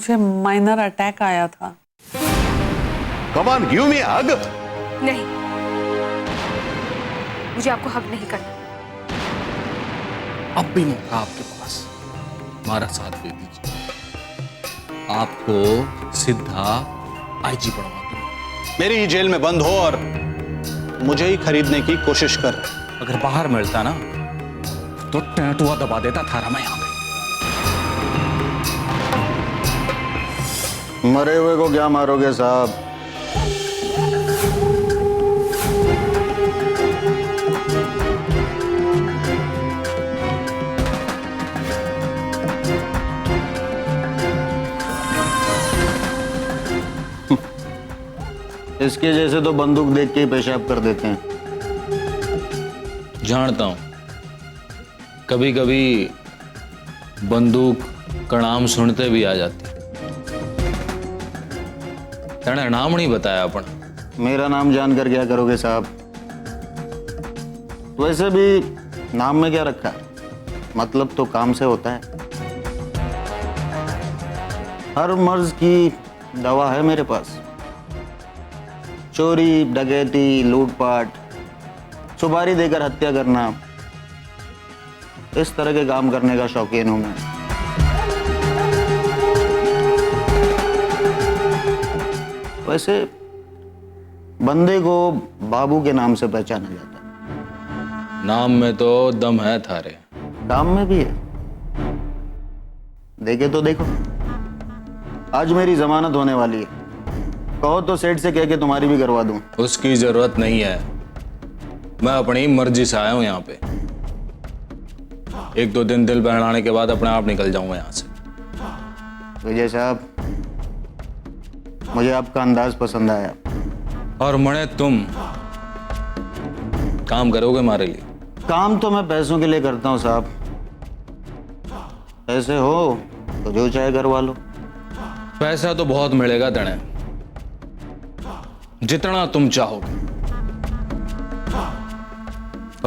मुझे minor attack आया था। Come on, give me a hug. नहीं, मुझे आपको हक नहीं करना। अब भी मौका आपके पास, हमारा साथ दे दीजिए, आपको सीधा आईजी बनवा दूं। मेरी ही जेल में बंद हो और मुझे ही खरीदने की कोशिश कर। अगर बाहर मिलता ना तो टैटुआ दबा देता थारा मैं यहाँ पे। मरे हुए को क्या मारोगे साहब? इसके जैसे तो बंदूक देख के ही पेशाब कर देते हैं। जानता हूं, कभी कभी बंदूक का नाम सुनते भी आ जाती। तेने नाम नहीं बताया अपन। मेरा नाम जानकर क्या करोगे साहब? वैसे भी नाम में क्या रखा है, मतलब तो काम से होता है। हर मर्ज की दवा है मेरे पास। चोरी, डकैती, लूटपाट, सुपारी देकर हत्या करना, इस तरह के काम करने का शौकीन हूं मैं। वैसे बंदे को बाबू के नाम से पहचाना जाता है। नाम में तो दम है थारे, काम में भी है। देखे तो देखो, आज मेरी जमानत होने वाली है। कहो तो सेठ से कह के तुम्हारी भी करवा दूं। उसकी जरूरत नहीं है, मैं अपनी मर्जी से आया हूं यहाँ पे। एक दो दिन दिल बहलाने के बाद अपने आप निकल जाऊंगा यहाँ से। विजय साहब, मुझे आपका अंदाज पसंद आया। और मणे तुम काम करोगे हमारे लिए? काम तो मैं पैसों के लिए करता हूँ साहब। पैसे हो तो जो चाहे करवा लो। पैसा तो बहुत मिलेगा तने, जितना तुम चाहोगे,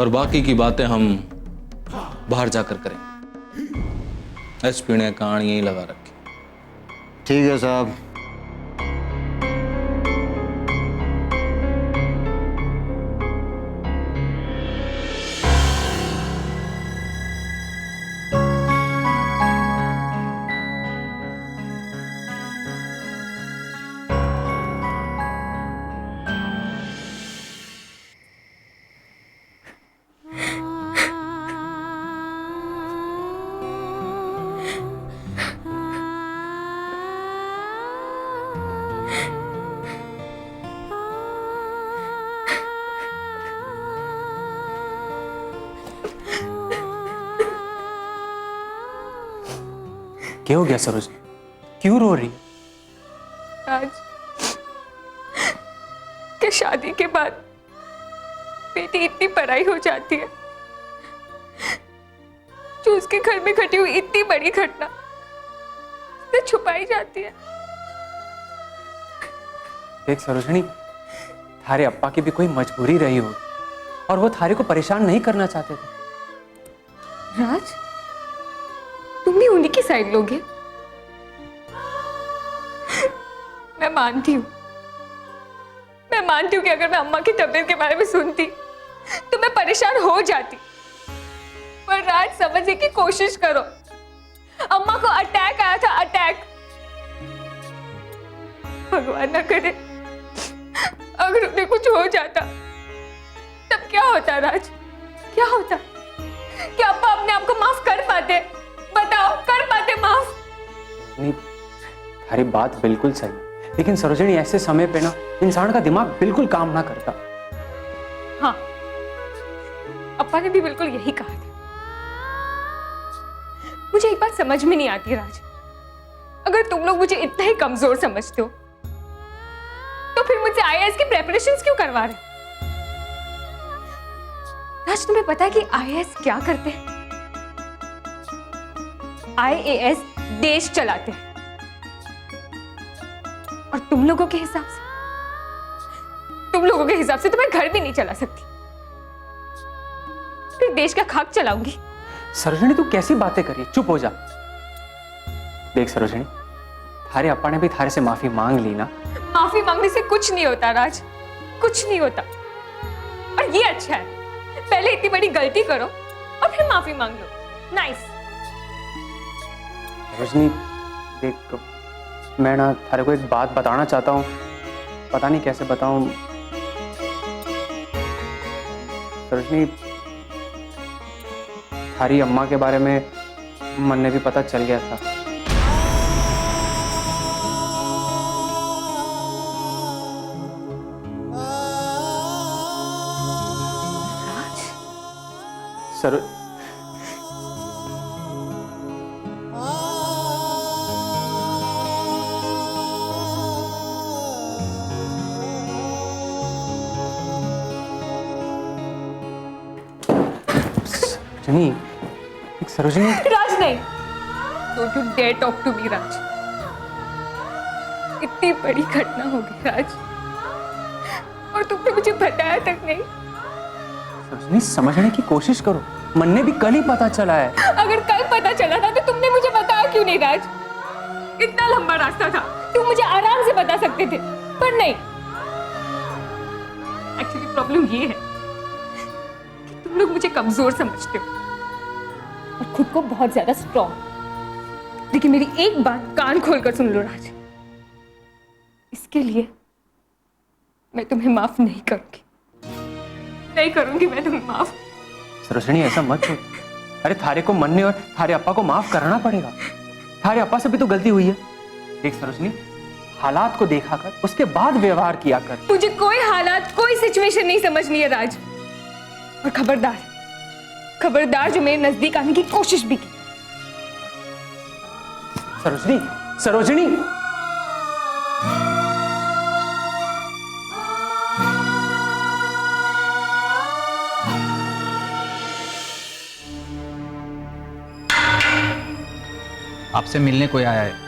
और बाकी की बातें हम बाहर जाकर करेंगे। एसपी ने कहानी यही लगा रखी। ठीक है साहब। क्या हो गया सरोज? क्यों रो रही? राज, कि शादी के बाद बेटी इतनी पराई हो जाती है जो उसके घर में घटी हुई इतनी बड़ी घटना उससे छुपाई जाती है। देख सरोजनी, थारे अप्पा की भी कोई मजबूरी रही होगी और वो थारे को परेशान नहीं करना चाहते थे। राज, तुम भी उन्हीं की साइड लोगे? मैं मानती हूँ कि अगर मैं अम्मा की तबीयत के बारे में सुनती तो मैं परेशान हो जाती, पर राज समझने की कोशिश करो। अम्मा को अटैक आया था, अटैक। भगवान ना करे अगर उन्हें कुछ हो जाता तब क्या होता राज? क्या होता? क्या अप्पा अपने आप को माफ कर पाते? बताओ, कर पाते माफ? नहीं, थारी बात बिल्कुल सही, लेकिन सरोजनी ऐसे समय पे ना इंसान का दिमाग बिल्कुल काम ना करता। हाँ, अप्पा ने भी बिल्कुल यही कहा था। मुझे एक बात समझ में नहीं आती राज, अगर तुम लोग मुझे इतना ही कमजोर समझते हो तो फिर मुझसे आईएएस की प्रेपरेशंस क्यों करवा रहे? राज, तुम्हें पता है कि आईएएस क्या करते हैं? आईएएस देश चलाते हैं, और तुम लोगों के हिसाब से तो मैं घर भी नहीं चला सकती, फिर देश का खाक चलाऊंगी। सरोजनी, तू कैसी बातें कर रही है? चुप हो जा। देख सरोजनी, थारे अप्पा ने भी थारे से माफी मांग ली ना। माफी मांगने से कुछ नहीं होता राज, कुछ नहीं होता। और ये अच्छा है, पहले इतनी बड़ी गलती करो और फिर माफी मांग लो। नाइस। रजनी देख, मैं ना थारे को एक बात बताना चाहता हूँ, पता नहीं कैसे बताऊं। रजनी, थारी अम्मा के बारे में मन ने भी पता चल गया था। सर सरोजनी, सरोजनी। राज नहीं, don't you dare talk to me Raj. इतनी बड़ी घटना हो गई राज, और तुमने मुझे बताया तक नहीं। सरोजनी, समझने की कोशिश करो, मन ने भी कल ही पता चला है। अगर कल पता चला था तो तुमने मुझे बताया क्यों नहीं राज? इतना लंबा रास्ता था, तुम मुझे आराम से बता सकते थे, पर नहीं। एक्चुअली प्रॉब्लम ये है कि तुम लोग मुझे कमजोर समझते हो और खुद को बहुत ज्यादा स्ट्रॉन्ग। लेकिन मेरी एक बात कान खोलकर सुन लो राज, इसके लिए मैं तुम्हें माफ नहीं करूंगी, नहीं करूंगी मैं तुम्हें माफ। सरोजनी, ऐसा मत हो। अरे थारे को मन ने और थारे अप्पा को माफ करना पड़ेगा। थारे अप्पा से भी तो गलती हुई है। देख सरोजनी, हालात को देखा कर, उसके बाद व्यवहार किया कर। मुझे कोई हालात, कोई सिचुएशन नहीं समझनी है राज। और खबरदार, खबरदार जो मेरे नजदीक आने की कोशिश भी की। सरोजनी, सरोजनी। आपसे मिलने कोई आया है।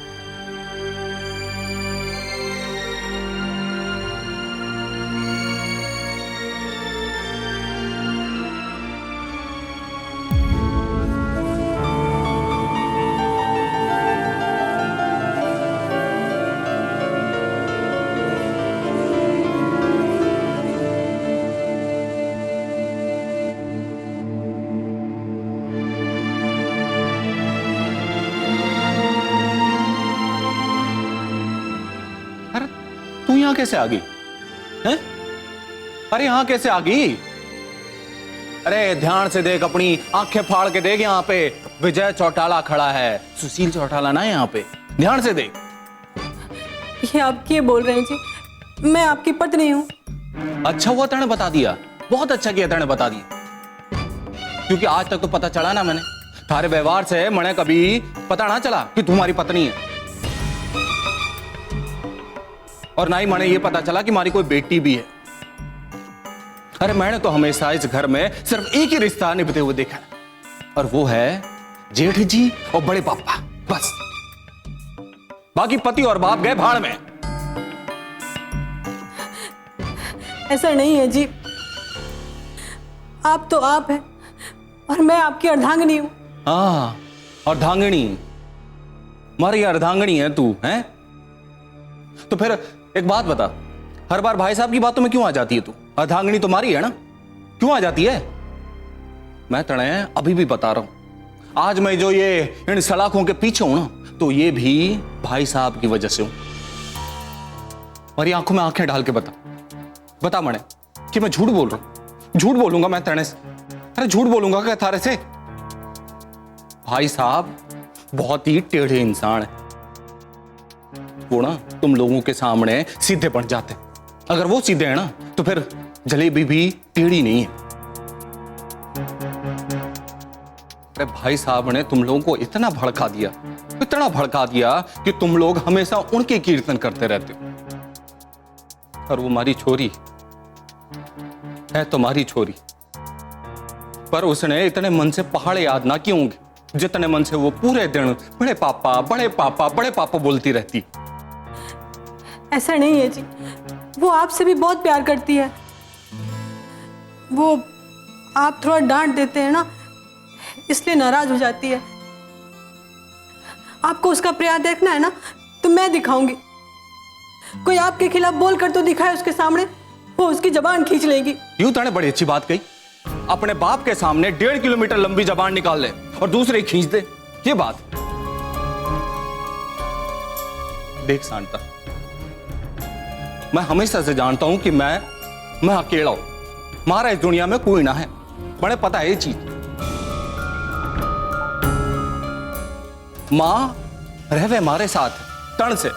तू यहां कैसे आ गई हैं? अरे यहां कैसे आ गई? अरे ध्यान से देख, अपनी आंखें फाड़ के देख, यहाँ पे विजय चौटाला खड़ा है। सुशील चौटाला ना यहाँ पे, ध्यान से देख। ये आप क्या बोल रहे हैं जी? मैं आपकी पत्नी हूँ। अच्छा हुआ तेने बता दिया, बहुत अच्छा किया तेने बता दिया, क्योंकि आज तक तो पता चला ना मैंने, थारे व्यवहार से मने कभी पता ना चला कि तुम्हारी पत्नी है, और ना ही मैंने ये पता चला कि हमारी कोई बेटी भी है। अरे मैंने तो हमेशा इस घर में सिर्फ एक ही रिश्ता निभते हुए देखा है, और वो है जेठ जी और बड़े पापा, बस। बाकी पति और बाप गए भाड़ में। ऐसा नहीं है जी, आप तो आप हैं और मैं आपकी अर्धांगिनी हूं। हाँ, अर्धांगिनी, हमारी अर्धांगिनी है तू, हैं? तो फिर एक बात बता, हर बार भाई साहब की बातों में क्यों आ जाती है तू? अर्धांगिनी तुम्हारी है ना, क्यों आ जाती है? मैं तने अभी भी बता रहा हूं, आज मैं जो ये इन सलाखों के पीछे हूं ना, तो ये भी भाई साहब की वजह से हूं। और ये आंखों में आंखें डाल के बता मने कि मैं झूठ बोल रहा हूं? झूठ बोलूंगा मैं तने से? अरे झूठ बोलूंगा क्या थारे से? भाई साहब बहुत ही टेढ़े इंसान है, वो ना तुम लोगों के सामने सीधे पड़ जाते। अगर वो सीधे हैं ना तो फिर जलेबी भी टेढ़ी नहीं है। अरे भाई साहब ने तुम लोगों को इतना भड़का दिया कि तुम लोग हमेशा उनके कीर्तन करते रहते हो। और वो हमारी छोरी है, तुम्हारी छोरी, पर उसने इतने मन से पहाड़ याद ना किए होंगे जितने मन से वो पूरे दिन बड़े पापा बड़े पापा बड़े पापा बोलती रहती। ऐसा नहीं है जी, वो आपसे भी बहुत प्यार करती है। वो आप थोड़ा डांट देते हैं ना, इसलिए नाराज हो जाती है। आपको उसका प्यार देखना है ना, तो मैं दिखाऊंगी। कोई आपके खिलाफ बोल कर तो दिखाए उसके सामने, वो उसकी जबान खींच लेगी। यूं तने बड़ी अच्छी बात कही, अपने बाप के सामने 1.5 किलोमीटर लंबी जबान निकाल ले और दूसरे खींच दे, ये बात। देख शांता, मैं हमेशा से जानता हूं कि मैं अकेला हूं, मारा इस दुनिया में कोई ना है, बड़े पता है ये चीज। मां रहवे मारे साथ तन से,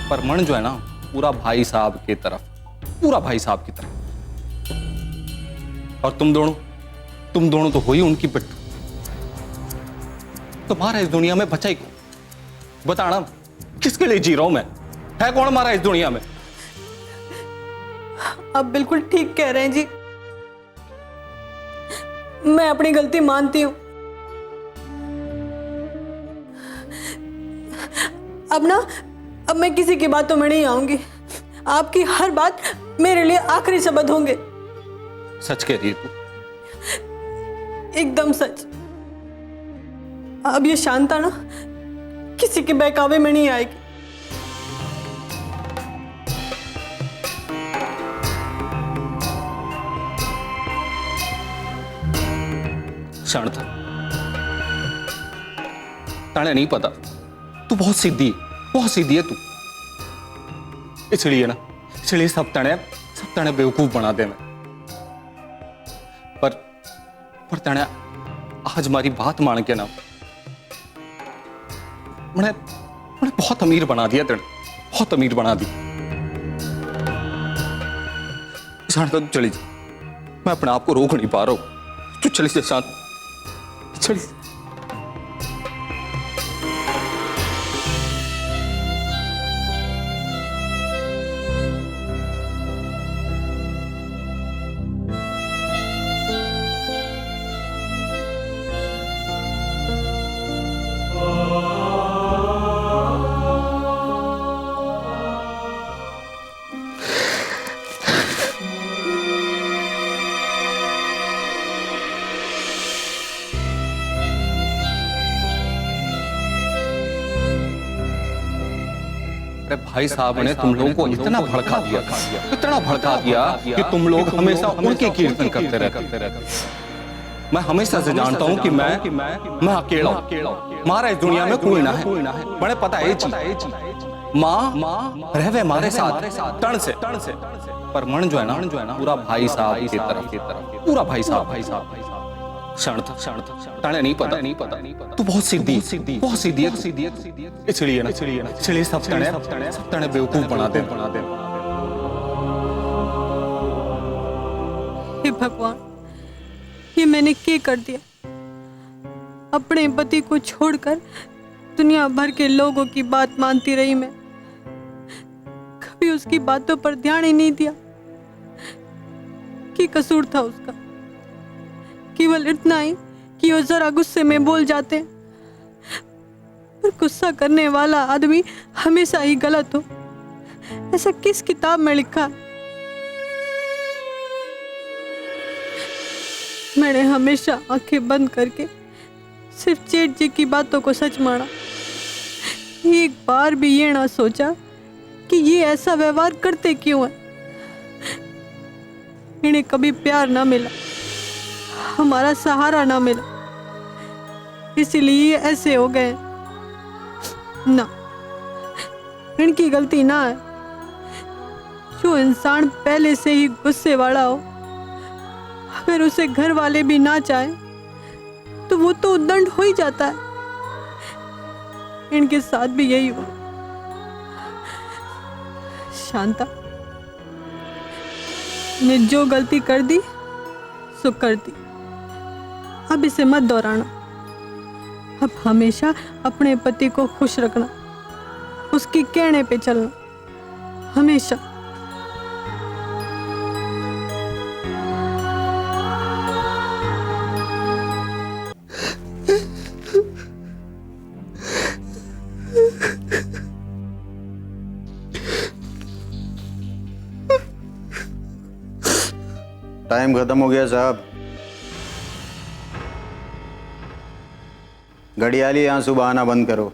पर मन जो है ना पूरा भाई साहब की तरफ, पूरा भाई साहब की तरफ। और तुम दोनों तो हो ही उनकी पिट्ठू। तुम्हारा इस दुनिया में बचा ही कौन? बताना, किसके लिए जी रहा हूं मैं? है कौन हमारा इस दुनिया में? आप बिल्कुल ठीक कह रहे हैं जी। मैं अपनी गलती मानती हूं। अब मैं किसी की बातों में नहीं आऊंगी। आपकी हर बात मेरे लिए आखिरी शब्द होंगे। सच कह रही है तू? एकदम सच। अब ये शांता ना किसी के बहकावे में नहीं आएगी। शांता, ताने नहीं पता, तू बहुत सीधी है तू। इसलिए सब तने बेवकूफ बना दे मैं। पर तने आज हमारी बात मान के ना मैंने बहुत अमीर बना दिया, तने बहुत अमीर बना दी। शांता, तू चली जा, मैं अपने आप को रोक नहीं पा रहा हूं। तू चली जा शांत, चली। अरे भाई साहब ने तुम लोगों को इतना भड़का दिया कि तुम लोग हमेशा उनके कीर्तन करते रहते। मैं हमेशा से जानता हूं कि मैं अकेला हूं, मारा इस दुनिया में कोई ना है, बड़े पता है ये चीज। मां रहवे मारे साथ तन से, पर मन जो है ना पूरा भाई साहब की तरफ, पूरा भाई साहब। शांता, ताने नहीं पता, तू बहुत सीधी है। इसलिए सब तने बेवकूफ बना दे। हे भगवान, ये मैंने क्या कर दिया? अपने पति को छोड़कर दुनिया भर के लोगों की बात मानती रही मैं, कभी उसकी बातों पर ध्यान ही नहीं दिया। क्या कसूर था उसका? केवल इतना ही कि वो जरा गुस्से में बोल जाते, पर गुस्सा करने वाला आदमी हमेशा ही गलत हो, ऐसा किस किताब में लिखा है? मैंने हमेशा आंखें बंद करके सिर्फ जेठ जी की बातों को सच माना। एक बार भी ये ना सोचा कि ये ऐसा व्यवहार करते क्यों है। इन्हें कभी प्यार ना मिला, हमारा सहारा ना मिला, इसीलिए ऐसे हो गए ना। इनकी गलती ना है। जो इंसान पहले से ही गुस्से वाला हो, अगर उसे घर वाले भी ना चाहे तो वो तो उद्दंड हो ही जाता है। इनके साथ भी यही हुआ। शांता ने जो गलती कर दी सो कर दी, अब इसे मत दोहराना। अब हमेशा अपने पति को खुश रखना, उसकी कहने पे चलना, हमेशा। टाइम खत्म हो गया साहब। घड़ियाली आंसू बहाना बंद करो।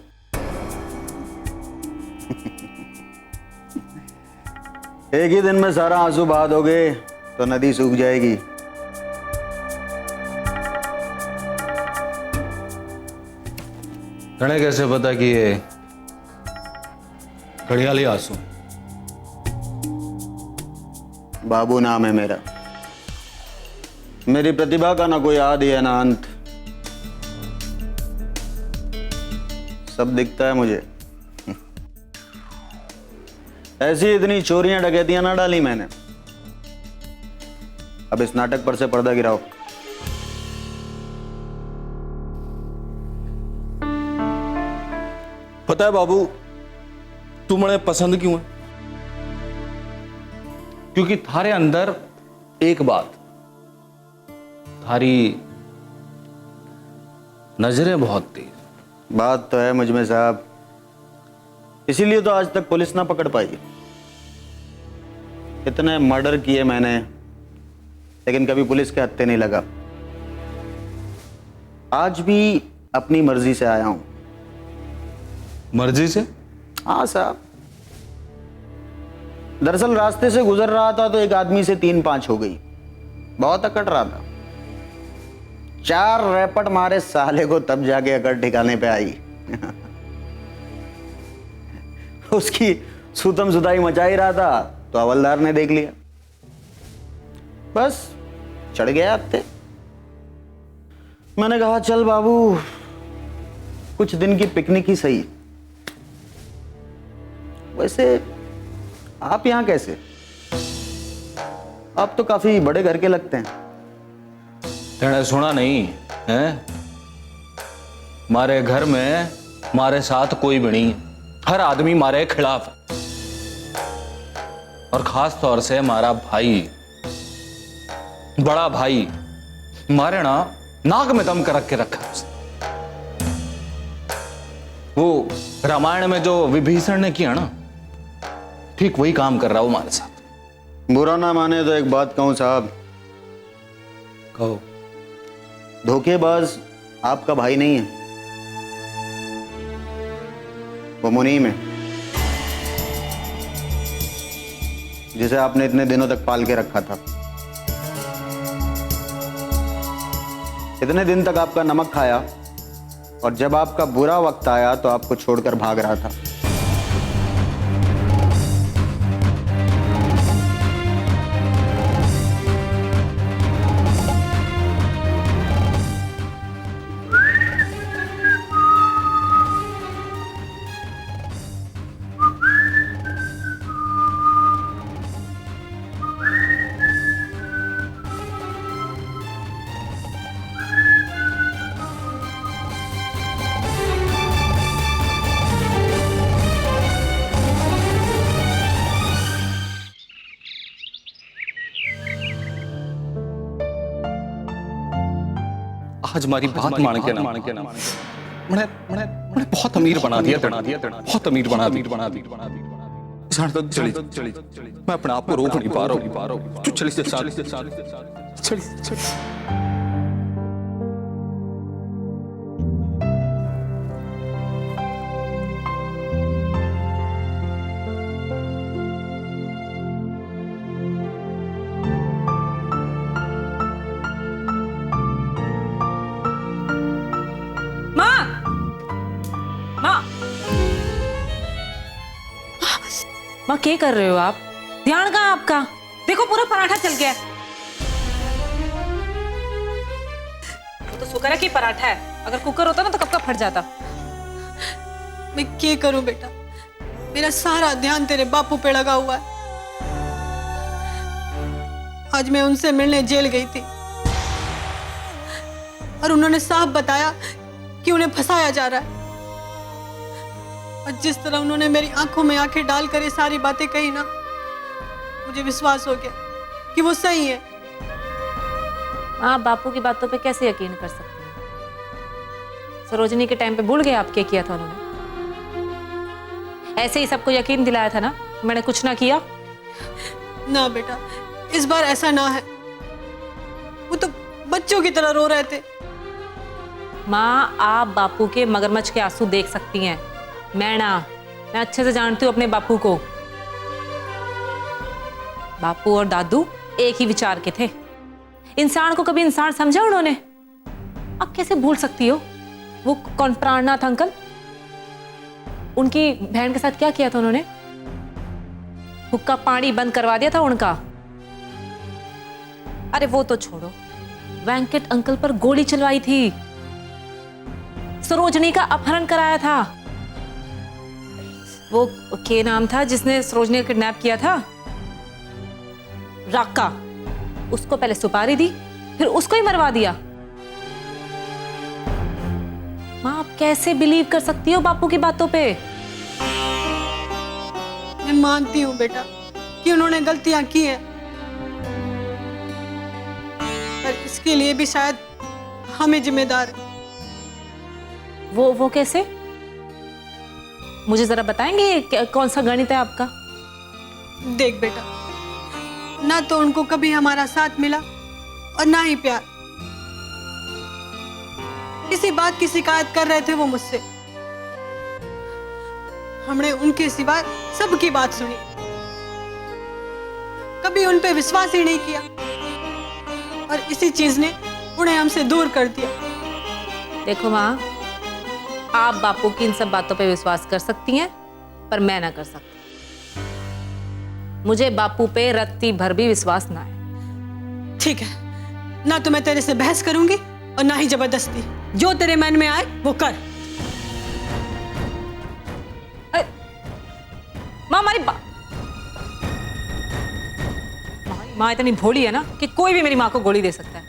एक ही दिन में सारा आंसू बहा दोगे तो नदी सूख जाएगी। तने कैसे पता कि ये घड़ियाली आंसू? बाबू नाम है मेरा। मेरी प्रतिभा का ना कोई आदि है ना अंत। सब दिखता है मुझे। ऐसी इतनी चोरियां डकैतियां ना डाली मैंने। अब इस नाटक पर से पर्दा गिराओ। पता है बाबू, तू मुझे पसंद क्यों है? क्योंकि थारे अंदर एक बात, थारी नजरें बहुत तेज। बात तो है मुझ में साहब, इसीलिए तो आज तक पुलिस ना पकड़ पाई। इतने मर्डर किए मैंने, लेकिन कभी पुलिस के हत्थे नहीं लगा। आज भी अपनी मर्जी से आया हूं। मर्जी से? हाँ साहब, दरअसल रास्ते से गुजर रहा था तो एक आदमी से 3-5 हो गई। बहुत अकड़ रहा था, 4 रैपट मारे साले को, तब जाके अकड़ ठिकाने पे आई। उसकी सुतम सुताई मचा ही रहा था तो हवलदार ने देख लिया, बस चढ़ गया हत्थे। मैंने कहा चल बाबू, कुछ दिन की पिकनिक ही सही। वैसे आप यहां कैसे? आप तो काफी बड़े घर के लगते हैं। तेने सुना नहीं है? मारे घर में मारे साथ कोई भी नहीं, हर आदमी मारे खिलाफ है। और खास तौर से हमारा भाई, बड़ा भाई, मारे ना नाक में दम कर के रखा उसने। वो रामायण में जो विभीषण ने किया ना, ठीक वही काम कर रहा हूं हमारे साथ। बुरा ना माने तो एक बात कहूं साहब, कहो। धोखेबाज आपका भाई नहीं है, वो मुनीम है, जिसे आपने इतने दिनों तक पाल के रखा था। इतने दिन तक आपका नमक खाया, और जब आपका बुरा वक्त आया तो आपको छोड़कर भाग रहा था। आज हमारी बात मान के ना मैंने बहुत अमीर बना दिया, बहुत अमीर बना दी। चली मैं अपने आप को रोक नहीं पा रहा हूँ। तू चली चली। माँ क्या कर रहे हो आप? ध्यान कहाँ आपका? देखो पूरा पराठा चल गया। वो तो शुक्र है कि पराठा है, अगर कुकर होता ना तो कब का फट जाता। मैं क्या करूं बेटा, मेरा सारा ध्यान तेरे बापू पे लगा हुआ है। आज मैं उनसे मिलने जेल गई थी और उन्होंने साफ बताया कि उन्हें फंसाया जा रहा है। और जिस तरह उन्होंने मेरी आंखों में आंखें डालकर ये सारी बातें कही ना, मुझे विश्वास हो गया कि वो सही है। आप बापू की बातों पे कैसे यकीन कर सकते हैं? सरोजनी के टाइम पे भूल गए आप क्या किया था उन्होंने? ऐसे ही सबको यकीन दिलाया था ना, मैंने कुछ ना किया। ना बेटा, इस बार ऐसा ना है। वो तो बच्चों की तरह रो रहे थे। माँ, आप बापू के मगरमच्छ के आंसू देख सकती हैं, मैं ना। मैं अच्छे से जानती हूँ अपने बापू को। बापू और दादू एक ही विचार के थे। इंसान को कभी इंसान समझा उन्होंने? आप कैसे भूल सकती हो वो कौन प्राणनाथ अंकल? उनकी बहन के साथ क्या किया था उन्होंने? हुक्का पानी बंद करवा दिया था उनका। अरे वो तो छोड़ो, वेंकट अंकल पर गोली चलवाई थी, सरोजनी का अपहरण कराया था। वो के नाम था जिसने सरोजनी को किडनैप किया था? राका। उसको पहले सुपारी दी, फिर उसको ही मरवा दिया। मां, आप कैसे बिलीव कर सकती हो बापू की बातों पे? मैं मानती हूँ बेटा कि उन्होंने गलतियां की हैं, पर इसके लिए भी शायद हमें जिम्मेदार है। वो कैसे? मुझे जरा बताएंगे कौन सा गणित है आपका? देख बेटा, ना तो उनको कभी हमारा साथ मिला और ना ही प्यार। किसी बात की शिकायत कर रहे थे वो मुझसे, हमने उनके सिवा सबकी बात सुनी, कभी उन पे विश्वास ही नहीं किया, और इसी चीज ने उन्हें हमसे दूर कर दिया। देखो माँ, आप बापू की इन सब बातों पे विश्वास कर सकती हैं, पर मैं ना कर सकती। मुझे बापू पे रत्ती भर भी विश्वास ना है। ठीक है, ना तो मैं तेरे से बहस करूंगी और ना ही जबरदस्ती। जो तेरे मन में आए वो कर। माँ, हमारी माँ इतनी भोली है ना कि कोई भी मेरी माँ को गोली दे सकता है।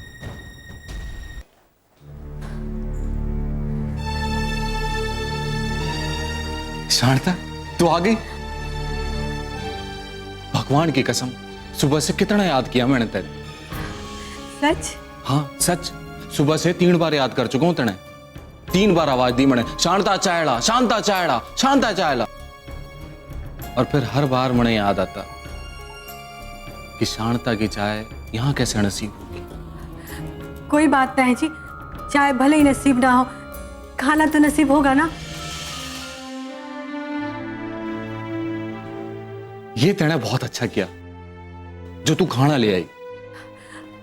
शांता, तू आ गई? भगवान की कसम, सुबह से कितना याद किया मैंने तेरे। सच? हाँ सच, सुबह से 3 बार याद कर चुका हूं तेने। 3 बार आवाज दी मैंने, शांता चायड़ा, शांता चायड़ा, शांता चायड़ा। और फिर हर बार मैंने याद आता कि शांता की चाय यहां कैसे नसीब होगी। कोई बात नहीं जी, चाहे भले ही नसीब ना हो, खाना तो नसीब होगा ना। ये तेने बहुत अच्छा किया जो तू खाना ले आई।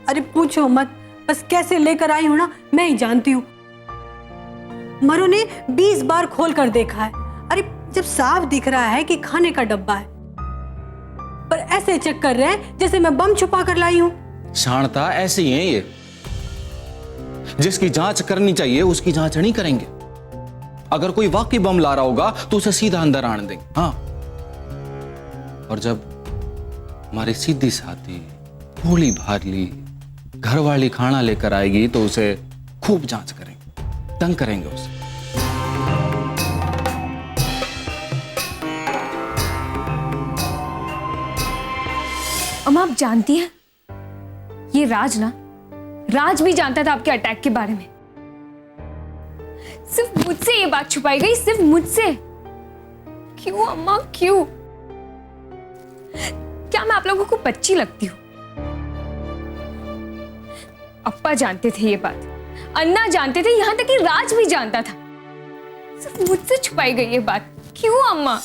अरे पूछो मत, बस कैसे लेकर आई हूं ना मैं ही जानती हूँ। मरु ने 20 बार खोल कर देखा है। अरे जब साफ दिख रहा है कि खाने का डब्बा है, पर ऐसे चेक कर रहे हैं जैसे मैं बम छुपा कर लाई हूं। शांता, ऐसे ही है ये। जिसकी जांच करनी चाहिए उसकी जांच नहीं करेंगे। अगर कोई वाकई बम ला रहा होगा तो उसे सीधा अंदर आने देंगे। हाँ, और जब हमारी सीधी साथी भोली भाली घरवाली खाना लेकर आएगी तो उसे खूब जांच करेंगे, तंग करेंगे उसे। अम्मा, आप जानती हैं ये राज भी जानता था आपके अटैक के बारे में। सिर्फ मुझसे ये बात छुपाई गई, सिर्फ मुझसे। क्यों अम्मा, क्यों? क्या मैं आप लोगों को बच्ची लगती हूँ? अप्पा जानते थे ये बात, अन्ना जानते थे, यहां तक कि राज भी जानता था। सिर्फ मुझसे छुपाई गई ये बात। क्यों अम्मा?